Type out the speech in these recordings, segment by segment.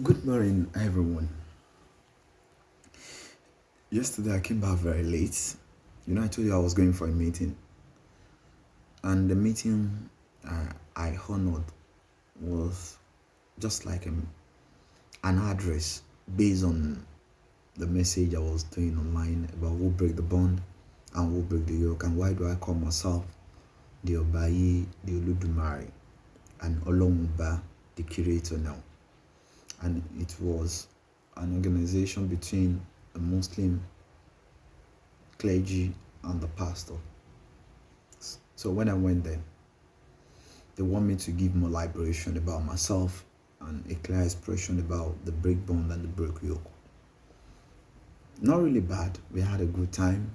Good morning, everyone. Yesterday I came back very late. I told you I was going for a meeting, and the meeting I honored was just like an address based on the message I was doing online about who break the bond and who break the yoke, and why do I call myself the OBAIGBAYI, the EDUMARE, and EmiOlorunOba, the curator now. And it was an organization between a Muslim clergy and the pastor. So when I went there, they want me to give more liberation about myself and a clear expression about the break bond and the break yoke. Not really bad. We had a good time.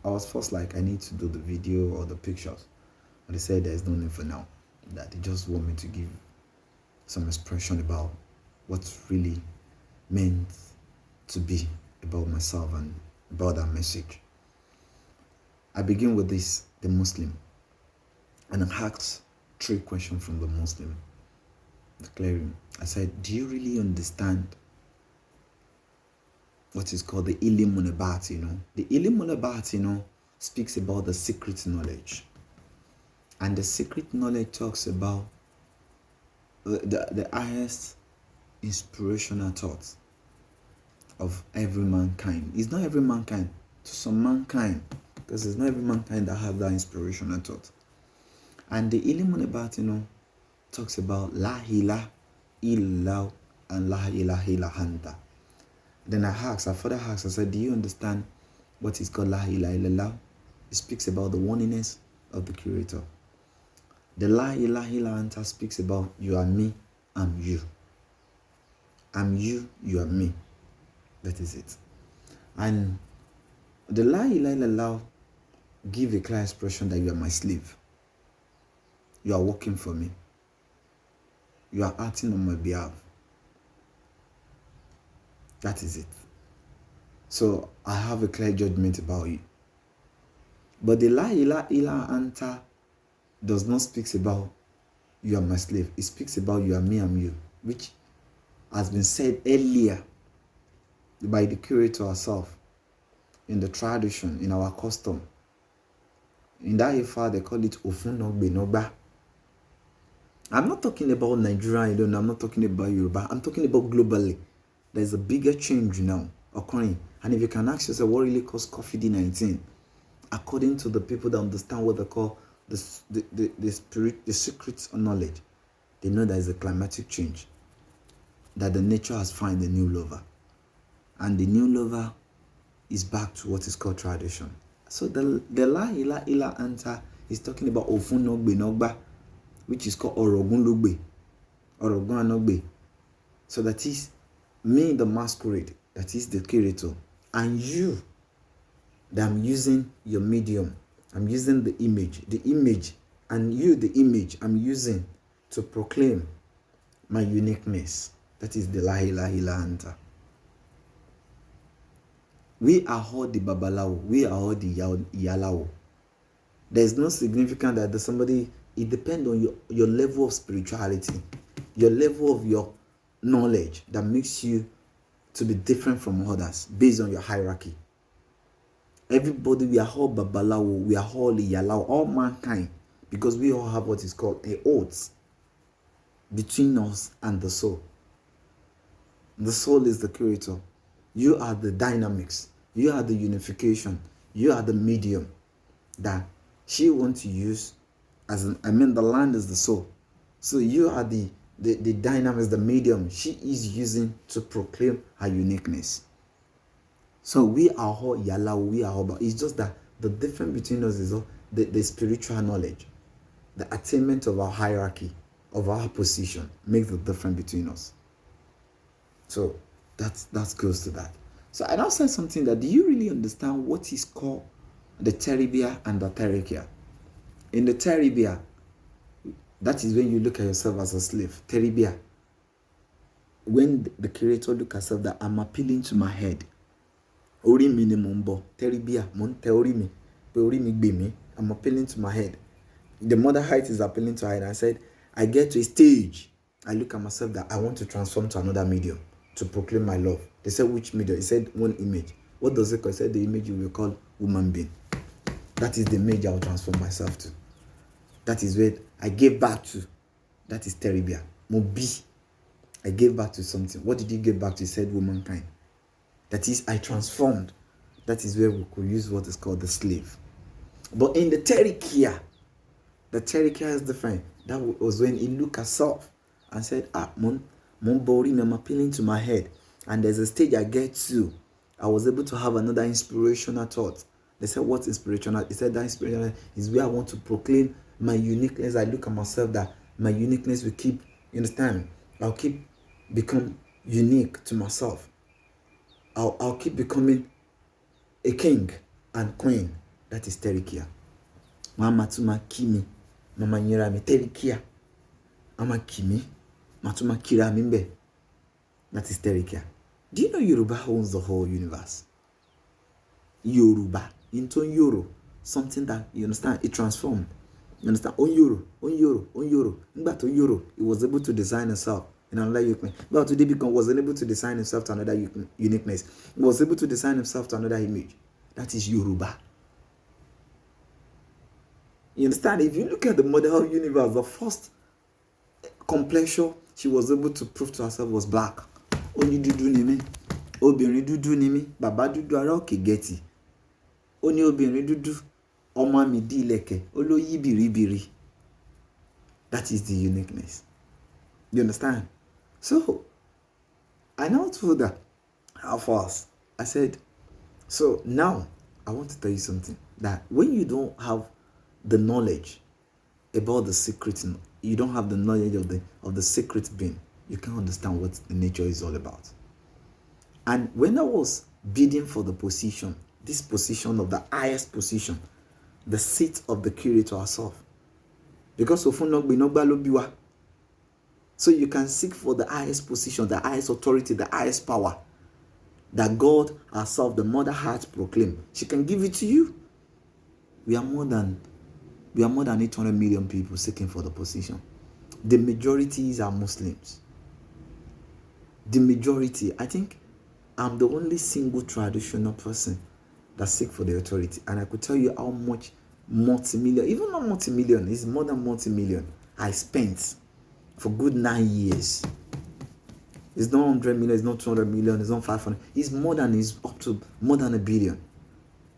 I was first like, I need to do the video or the pictures. And they said there's no need for now. That they just want me to give some expression about what's really meant to be about myself and about that message. I begin with this, the Muslim, and I asked 3 questions from the Muslim, declaring, I said, do you really understand what is called the EmiOlorunOba? The EmiOlorunOba, speaks about the secret knowledge. And the secret knowledge talks about the highest inspirational thoughts of every mankind. It's not every mankind, to some mankind, because it's not every mankind that have that inspirational thought. And the EmiOlorunOba, talks about La ilaha illallah and La ilaha illa anta. Then I further asked, I said, do you understand what is called La ilaha illallah? It speaks about the oneness of the Creator. The La ilaha illa anta speaks about you are me, I'm you. I'm you, you are me. That is it. And the La ilaha illallah give a clear expression that you are my slave. You are working for me. You are acting on my behalf. That is it. So I have a clear judgment about you. But the La ilaha illa anta does not speak about you are my slave. It speaks about you are me, I'm you, which has been said earlier by the curator herself, in the tradition, in our custom. In that Ifa, they call it Ofunogbe. I'm not talking about Nigeria alone. I'm not talking about Yoruba. I'm talking about globally. There's a bigger change now occurring. And if you can ask yourself, what really caused COVID-19? According to the people that understand what they call the secret knowledge, they know there is a climatic change, that the nature has found a new lover. And the new lover is back to what is called tradition. So the La ilaha illa anta is talking about Ofunogbe, which is called Orogun Anogbe. So that is me, the masquerade, that is the curator, and you, that I'm using your medium. I'm using the image, and you, the image, I'm using to proclaim my uniqueness. That is the La ilaha illa anta. We are all the Babalawo. We are all the Iyalawo. There's no significance that there's somebody. It depends on your level of spirituality, your level of your knowledge that makes you to be different from others based on your hierarchy. Everybody, we are all Babalawo, we are all Iyalawo, all mankind, because we all have what is called a oath between us and the soul. The soul is the creator. You are the dynamics. You are the unification. You are the medium that she wants to use. The land is the soul. So you are the dynamics, the medium she is using to proclaim her uniqueness. So we are all Yalawo, we are all, but it's just that the difference between us is the spiritual knowledge, the attainment of our hierarchy, of our position, makes the difference between us. So that goes to that. So I now said something that, do you really understand what is called the teribia and the terikya? In the teribia, that is when you look at yourself as a slave. Teribia. When the creator look at yourself that I'm appealing to my head. Ori mi ni mumbo. Teribia. Mon te ori mi. Pe ori mi gbe mi. I'm appealing to my head. The mother height is appealing to her head. I said, I get to a stage I look at myself that I want to transform to another medium to proclaim my love. They said, which medium? He said, one image. What does it call? He said, the image you will call human being. That is the image I will transform myself to. That is where I gave back to. That is Teribia. Mobi. I gave back to something. What did he give back to? He said, womankind. That is, I transformed. That is where we could use what is called the slave. But in the Terikia is different. That was when he looked at self and said, mon body, I'm appealing to my head. And there's a stage I get to. I was able to have another inspirational thought. They said, what's inspirational? He said, that inspirational is where I want to proclaim my uniqueness. I look at myself that my uniqueness will keep, you understand? I'll keep become unique to myself. I'll keep becoming a king and queen. That is Terikia. Mama tuma kimi. Mama nyira me Terikia. Mama kimi. Matuma kira mimbe. That is Terikia. Do you know Yoruba owns the whole universe? Yoruba. Into Yoro. Something that, you understand, it transformed. You understand? On Yoro. But on Yoro, it was able to design itself in another uniqueness. But today wasn't able to design himself to another uniqueness. He was able to design himself to another image. That is Yoruba. You understand? If you look at the model universe, the first complexion she was able to prove to herself was black. Only dudu ni mi. Obìnrin dúdú ni mi. Bàbá dúdú ara òkè gẹ̀tì. Ó ní obìnrin dúdú. Ọmọ mi di ilẹ̀kẹ̀. Olóyí bìrìbìrì. That is the uniqueness. You understand? So, I now told her how fast. I said, so now I want to tell you something. That when you don't have the knowledge about the secret, you don't have the knowledge of the secret being, you can't understand what the nature is all about. And when I was bidding for the position, this position of the highest position, the seat of the curator herself, because so you can seek for the highest position, the highest authority, the highest power that God herself, the mother heart, proclaim. She can give it to you. We are more than 800 million people seeking for the position. The majority are Muslims. The majority, I think I'm the only single traditional person that seek for the authority. And I could tell you how much multi-million, even not multi-million, it's more than multi-million, I spent for good 9 years. It's not 100 million, it's not 200 million, it's not 500. It's up to more than $1 billion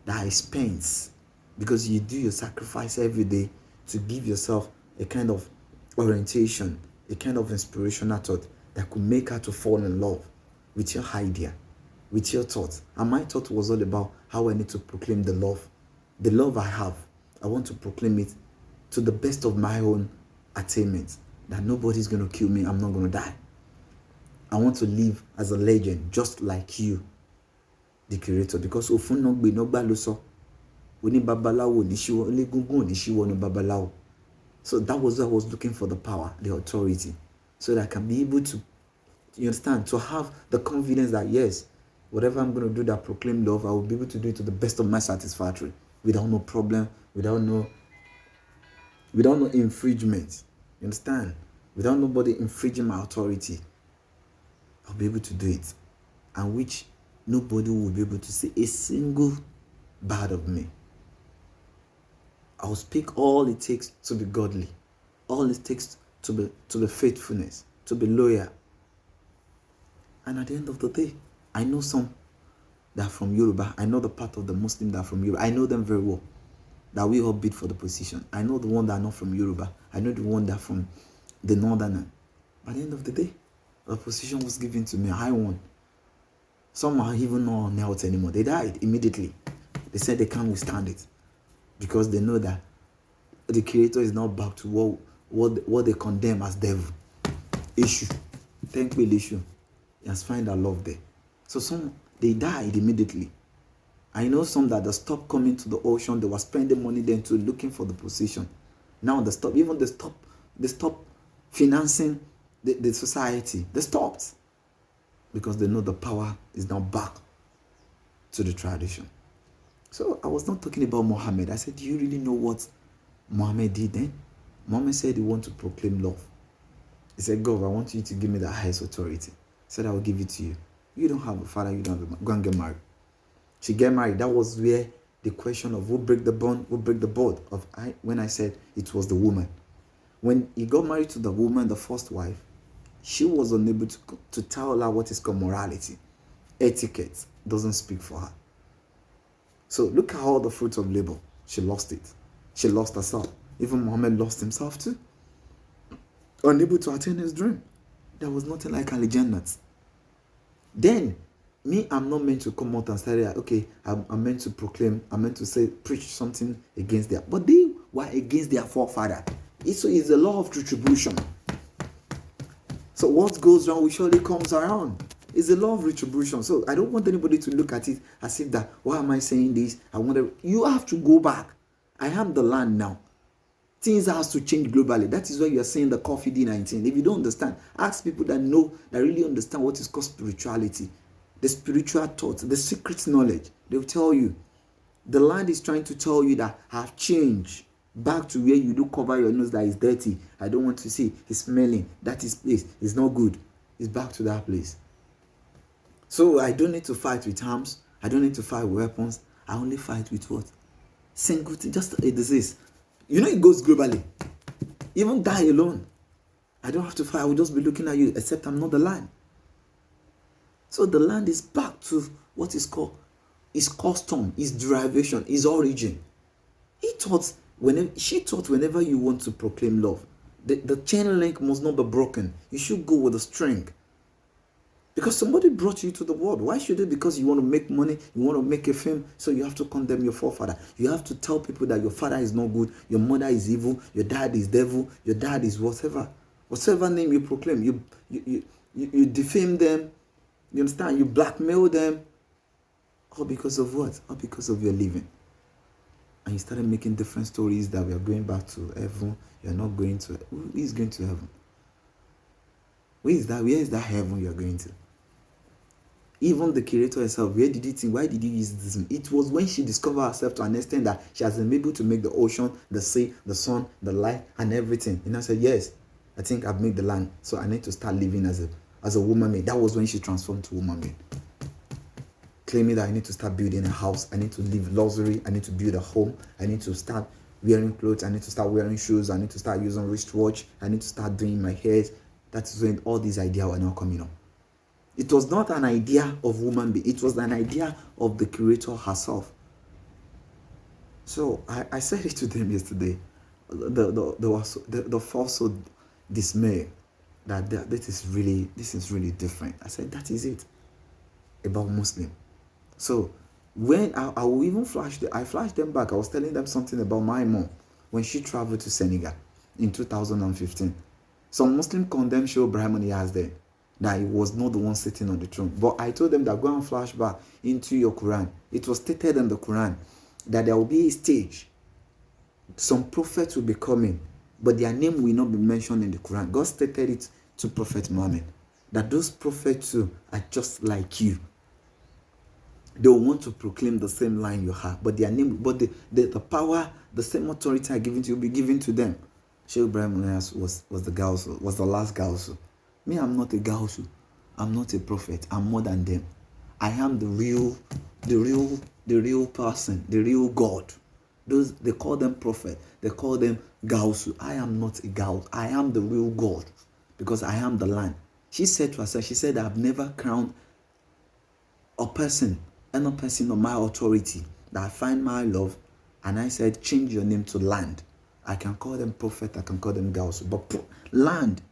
that I spent. Because you do your sacrifice every day to give yourself a kind of orientation, a kind of inspirational thought that could make her to fall in love with your idea, with your thoughts. And my thought was all about how I need to proclaim the love I have. I want to proclaim it to the best of my own attainment, that nobody's going to kill me, I'm not going to die. I want to live as a legend, just like you, the curator. Because ofun no gbe no gba lo so. Oni babalawo ni shiwo, oni gungun ni shiwo no babalawo. So that was why I was looking for the power, the authority, so that I can be able to, you understand, to have the confidence that yes, whatever I'm going to do that proclaim love, I will be able to do it to the best of my satisfactory, without no problem, without no infringement. You understand? Without nobody infringing my authority, I'll be able to do it, and which nobody will be able to say a single bad of me. I'll speak all it takes to be godly, all it takes to be faithfulness, to be loyal. And at the end of the day, I know some that are from Yoruba. I know the part of the Muslim that are from Yoruba. I know them very well, that we all bid for the position. I know the one that are not from Yoruba. I know the one that are from the northern. At the end of the day, the position was given to me. I won. Some are even not on health anymore. They died immediately. They said they can't withstand it, because they know that the creator is now back to what they condemn as devil. Issue. Thankful issue. He has found that love there. So some, they died immediately. I know some that they stopped coming to the ocean. They were spending money then to looking for the position. Now they stop financing the society. They stopped, because they know the power is now back to the tradition. So I was not talking about Muhammad. I said, do you really know what Muhammad did then? Muhammad said he wanted to proclaim love. He said, God, I want you to give me the highest authority. He said, I will give it to you. You don't have a father, you don't have a... Go and get married. She get married. That was where the question of who break the bond, who break the board of when I said it was the woman. When he got married to the woman, the first wife, she was unable to tell her what is called morality. Etiquette doesn't speak for her. So look at all the fruits of labor. She lost it. She lost herself. Even Muhammad lost himself too. Unable to attain his dream. There was nothing like Al-Jannat. Then, me, I'm not meant to come out and say, okay, I'm meant to proclaim, I'm meant to say, preach something against them. But they were against their forefather. It's a law of retribution. So what goes wrong, surely comes around. It's a law of retribution. So I don't want anybody to look at it as if that, why am I saying this? You have to go back. I am the land now. Things has to change globally. That is why you are saying the COVID-19. If you don't understand, ask people that know, that really understand what is called spirituality, the spiritual thought, the secret knowledge. They will tell you. The land is trying to tell you that I've changed back to where you do cover your nose that is dirty. I don't want to see. It's smelling. That is place. It's not good. It's back to that place. So I don't need to fight with arms. I don't need to fight with weapons. I only fight with what? Single thing, just a disease. You know it goes globally. Even die alone. I don't have to fight. I will just be looking at you, except I'm not the land. So the land is back to what is called its custom, its derivation, its origin. She thought whenever you want to proclaim love, the chain link must not be broken. You should go with a string. Because somebody brought you to the world. Why should it? Because you want to make money, you want to make a film, so you have to condemn your forefather. You have to tell people that your father is not good, your mother is evil, your dad is devil, your dad is whatever. Whatever name you proclaim, you defame them, you understand? You blackmail them. All because of what? All because of your living. And you started making different stories that we are going back to heaven. You're not going to... Who is going to heaven? Where is that heaven you're going to? Even the creator herself, where did he think? Why did he use this? It was when she discovered herself to understand that she has been able to make the ocean, the sea, the sun, the light, and everything. And I said, yes, I think I've made the land. So I need to start living as a woman being. That was when she transformed to woman being. Claiming that I need to start building a house. I need to live luxury. I need to build a home. I need to start wearing clothes. I need to start wearing shoes. I need to start using wristwatch. I need to start doing my hair. That is when all these ideas were now coming up. It was not an idea of woman being. It was an idea of the creator herself. So I said it to them yesterday. The false dismay that this is really different. I said that is it about Muslim. So when I will even I flashed them back. I was telling them something about my mom when she traveled to Senegal in 2015. Some Muslim condemned Sheikh Ibrahim Niyaz then, that he was not the one sitting on the throne. But I told them that go and flash back into your Quran. It was stated in the Quran that there will be a stage. Some prophets will be coming, but their name will not be mentioned in the Quran. God stated it to Prophet Muhammad, that those prophets too are just like you. They will want to proclaim the same line you have, but their name, but the power, the same authority are given to you, will be given to them. Sheikh Ibrahim was the Gausu, was the last Gausu. Me, I'm not a Gausu. I'm not a prophet. I'm more than them. I am the real person, the real God. Those they call them prophet. They call them Gausu. I am not a Gaus. I am the real God, because I am the land. She said to herself, she said, I've never crowned a person, any person of my authority that I find my love. And I said, change your name to land. I can call them prophet, I can call them Gausu, but land,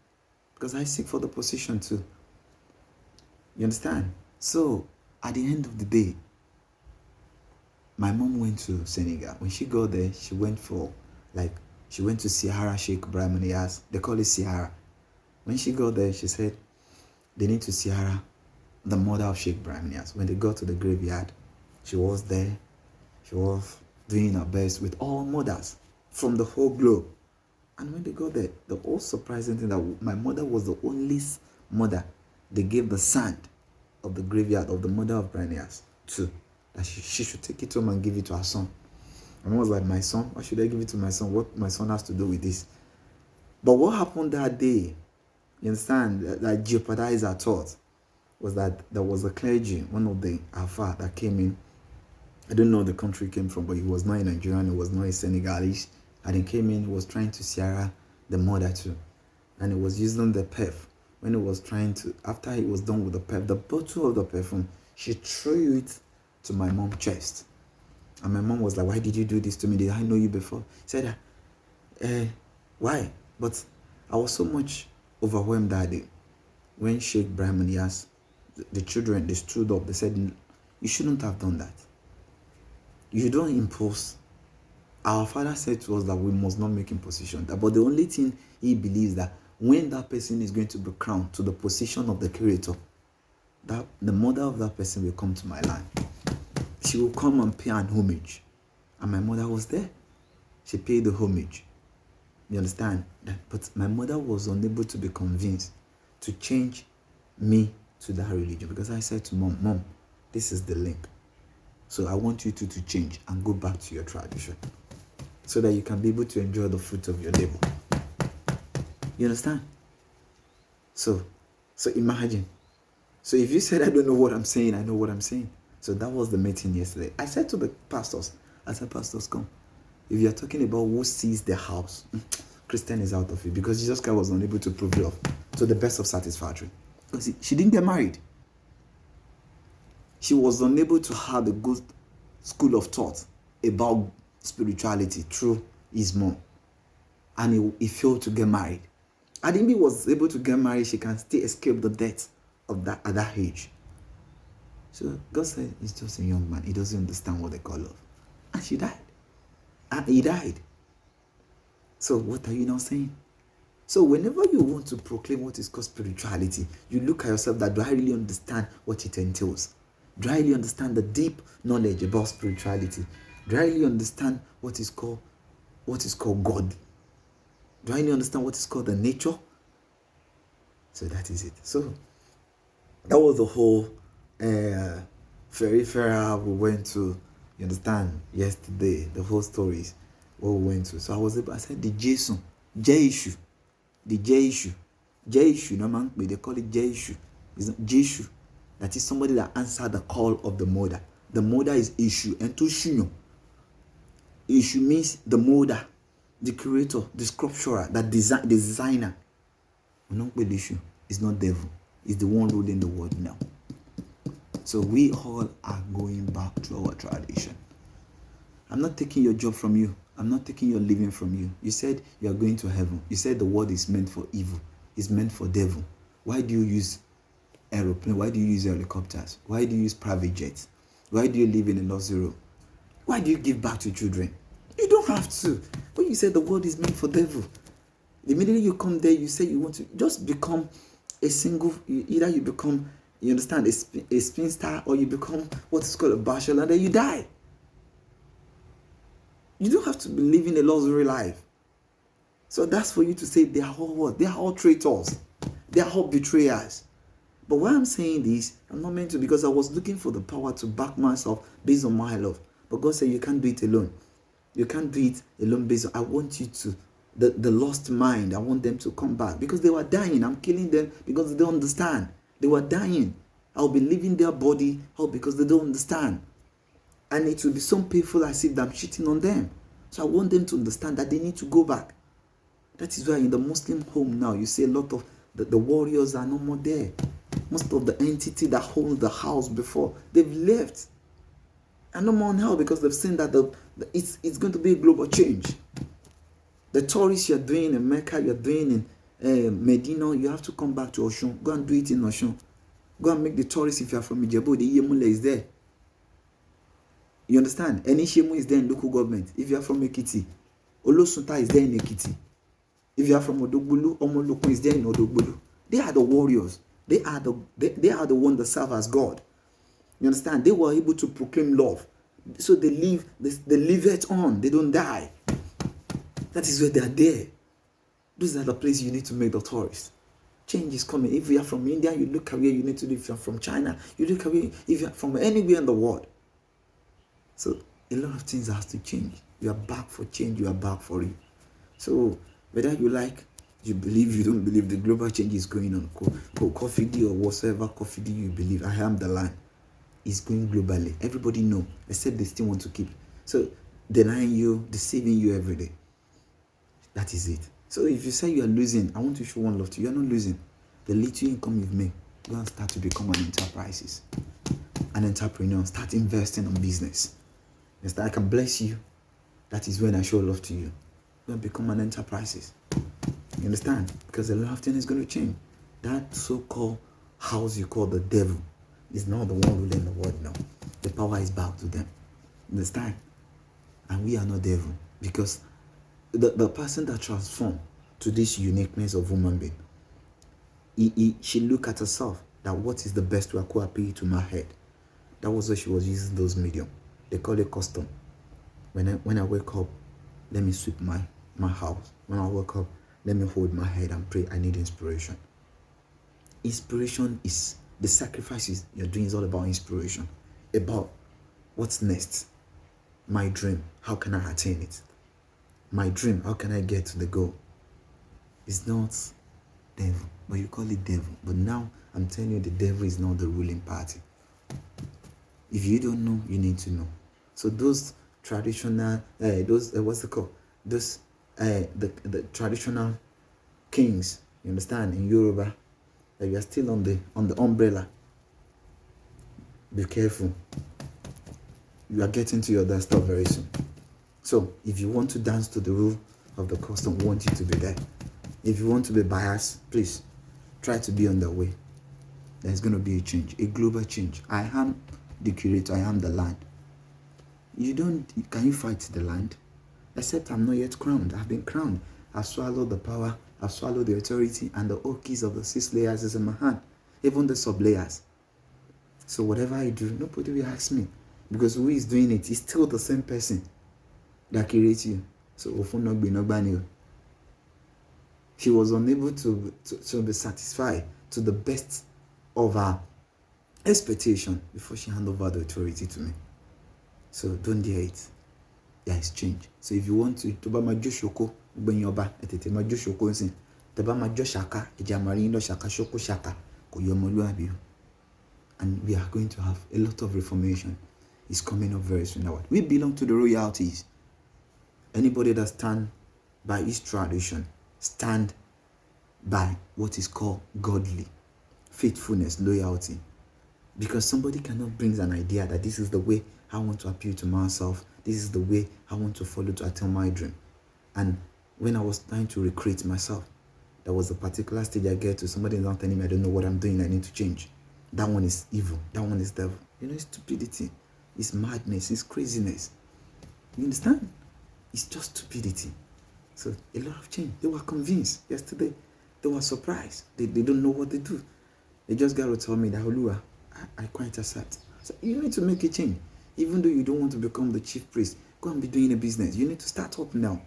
because I seek for the position too. You understand? So, at the end of the day, my mom went to Senegal. When she got there, she went to Sahara Sheikh Ibrahim Niyaz. They call it Sahara. When she got there, she said, they need to Sahara the mother of Sheikh Ibrahim Niyaz. When they got to the graveyard, she was there. She was doing her best with all mothers from the whole globe. And when they got there, the whole surprising thing that my mother was the only mother they gave the sand of the graveyard of the mother of Branias to, that she should take it home and give it to her son. And I was like, my son? Why should I give it to my son? What my son has to do with this? But what happened that day? You understand? That jeopardized our thoughts was that there was a clergy, one of the Alpha that came in. I don't know where the country came from, but he was not a Nigerian, he was not a Senegalese. And he came in, he was trying to Sierra the mother too. And he was using the perf. When he was trying to, after he was done with the perf, the bottle of the perfume, she threw it to my mom's chest. And my mom was like, why did you do this to me? Did I know you before? He said, why? But I was so much overwhelmed that day. When Sheikh Ibrahim and Yas, the children, they stood up, they said, you shouldn't have done that. You don't impose. Our father said to us that we must not make imposition. But the only thing he believes that when that person is going to be crowned to the position of the creator, that the mother of that person will come to my land. She will come and pay an homage. And my mother was there. She paid the homage. You understand? But my mother was unable to be convinced to change me to that religion. Because I said to Mom, this is the link. So I want you to change and go back to your tradition. So that you can be able to enjoy the fruit of your labor. You understand? So imagine. So if you said, I don't know what I'm saying, I know what I'm saying. So that was the meeting yesterday. I said to the pastors, pastors, come. If you're talking about who sees the house, Christian is out of it. Because Jesus Christ was unable to prove love to the best of satisfactory. Because she didn't get married. She was unable to have a good school of thought about spirituality through his mom. And he failed to get married. And if he was able to get married, she can still escape the death of that at that age. So God said he's just a young man. He doesn't understand what they call love. And she died. And he died. So what are you now saying? So whenever you want to proclaim what is called spirituality, you look at yourself that, do I really understand what it entails? Do I really understand the deep knowledge about spirituality? Do I really understand what is called God? Do I really understand what is called the nature? So that is it. So that was the whole fair we went to, you understand, yesterday, the whole stories what we went to. So I said the J issue, no man, they call it J issue. It's not J issue. That is somebody that answered the call of the mother. The mother is issue, and to shunyo. Issue means the mother, the creator, the sculpturer, the designer. Issue is not devil. It's the one ruling the world now. So we all are going back to our tradition. I'm not taking your job from you. I'm not taking your living from you. You said you are going to heaven. You said the world is meant for evil. It's meant for devil. Why do you use aeroplane? Why do you use helicopters? Why do you use private jets? Why do you live in a luxury? Why do you give back to children? You don't have to. When you say the world is meant for devil, immediately you come there, you say you want to just become a single, either you become, you understand, a spinster, or you become what is called a bachelor, and then you die. You don't have to be living a luxury life. So that's for you to say they are all what? They are all traitors. They are all betrayers. But why I'm saying this, I'm not meant to, because I was looking for the power to back myself based on my love. But God said you can't do it alone. You can't do it alone based on, I want you to, the lost mind, I want them to come back. Because they were dying. I'm killing them because they don't understand. They were dying. I'll be leaving their body out because they don't understand. And it will be so painful as if I'm cheating on them. So I want them to understand that they need to go back. That is why in the Muslim home now, you see a lot of the warriors are no more there. Most of the entity that hold the house before, they've left. And no more now because they've seen that it's going to be a global change. The tourists you're doing in Mecca, you're doing in Medina, you have to come back to Oshun. Go and do it in Oshun. Go and make the tourists, if you're from Ijebu, the Yemule is there. You understand? Any Shemu is there in local government. If you are from Ekiti, Olosunta is there in Ekiti. If you are from Odogbulu, Omolokun is there in Odogbulu. They are the warriors. They are the one that serve as God. You understand? They were able to proclaim love. So they live it on. They don't die. That is where they are there. Those are the places you need to make the tourists. Change is coming. If you are from India, you look at where you need to live. If you are from China, you look at where, if you are from anywhere in the world. So a lot of things have to change. You are back for change. You are back for it. So whether you like You believe, you don't believe, the global change is going on. Coffee D or whatsoever coffee D you believe, I am the land, is going globally. Everybody know, except they still want to keep. So denying you, deceiving you every day. That is it. So if you say you are losing, I want to show one love to you. You are not losing. The little income you've made, go and start to become an entrepreneur. Start investing on business. Yes, I can bless you. That is when I show love to you. Go and become an enterprise. You understand? Because a lot of things is going to change. That so-called house you call the devil is not the one ruling the world now. The power is back to them. You understand? And we are not devil. Because the person that transformed to this uniqueness of human being, she look at herself, that what is the best way I could appeal to my head. That was why she was using those medium. They call it custom. When I wake up, let me sweep my house. When I wake up, let me hold my head and pray. I need inspiration. Inspiration is the sacrifices you're doing is all about inspiration. About what's next. My dream, how can I attain it? My dream, how can I get to the goal? It's not devil, but you call it devil. But now I'm telling you, the devil is not the ruling party. If you don't know, you need to know. So those traditional, what's it called? Those the traditional kings, you understand, in Yoruba, that you are still on the umbrella. Be careful. You are getting to your other stuff very soon. So if you want to dance to the rule of the custom, we want you to be there. If you want to be biased, please try to be on the way. There's going to be a change, a global change. I am the curator, I am the land. Can you fight the land? Except I'm not yet crowned. I've been crowned. I've swallowed the power, I've swallowed the authority, and the old keys of the 6 layers is in my hand. Even the sub layers. So whatever I do, nobody will ask me. Because who is doing it is still the same person that creates you. So she was unable to be satisfied to the best of her expectation before she handed over the authority to me. So don't dare it. There is change. So if you want to ba ma joshoko gbenyoba etete ma joshoko nsin te ba ma joshaka ejamari ndo shaka shoko shaka ko yomoluabi. And we are going to have a lot of reformation. It's coming up very soon. Now, we belong to the royalties. Anybody that stand by his tradition, stand by what is called godly faithfulness, loyalty. Because somebody cannot bring an idea that this is the way I want to appeal to myself. This is the way I want to follow to attain my dream. And when I was trying to recreate myself, there was a particular stage I get to, somebody is not telling me I don't know what I'm doing, I need to change. That one is evil. That one is devil. You know, it's stupidity. It's madness. It's craziness. You understand? It's just stupidity. So a lot of change. They were convinced yesterday. They were surprised. They don't know what they do. They just got to tell me that, Oluwa, I quite accept. So you need to make a change. Even though you don't want to become the chief priest, go and be doing a business. You need to start up now.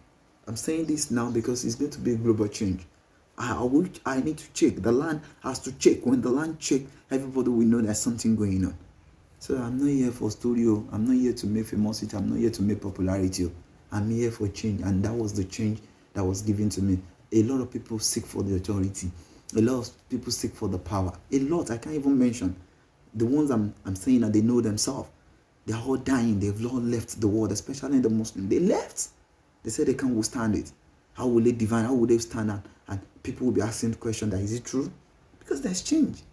I'm saying this now because it's going to be a global change. I need to check. The land has to check. When the land check, everybody will know there's something going on. So I'm not here for studio. I'm not here to make famosity. I'm not here to make popularity. I'm here for change. And that was the change that was given to me. A lot of people seek for the authority. A lot of people seek for the power. A lot. I can't even mention. The ones I'm saying that they know themselves. They're all dying. They've all left the world, especially the Muslims. They left. They said they can't withstand it. How will they divine? How will they stand out? And people will be asking the question that, is it true? Because there's change.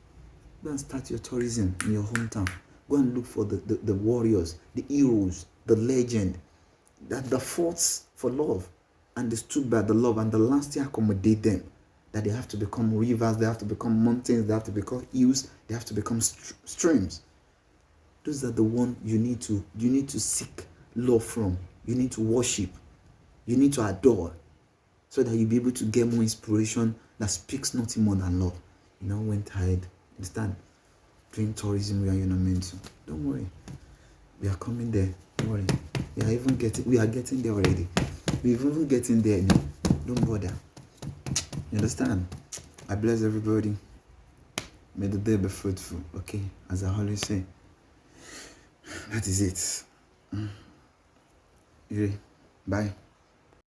Go and start your tourism in your hometown. Go and look for the warriors, the heroes, the legend, that the fought for love, and they stood by the love, and the land still accommodate them. That they have to become rivers, they have to become mountains, they have to become hills, they have to become streams. Those are the ones you need to seek love from. You need to worship. You need to adore, so that you'll be able to get more inspiration that speaks nothing more than love. You know, when tired, understand? Doing tourism where you're not meant to. Don't worry. We are coming there. Don't worry. We are getting there already. We're even getting there now. Don't bother. You understand? I bless everybody. May the day be fruitful. Okay? As I always say. That is it. Bye.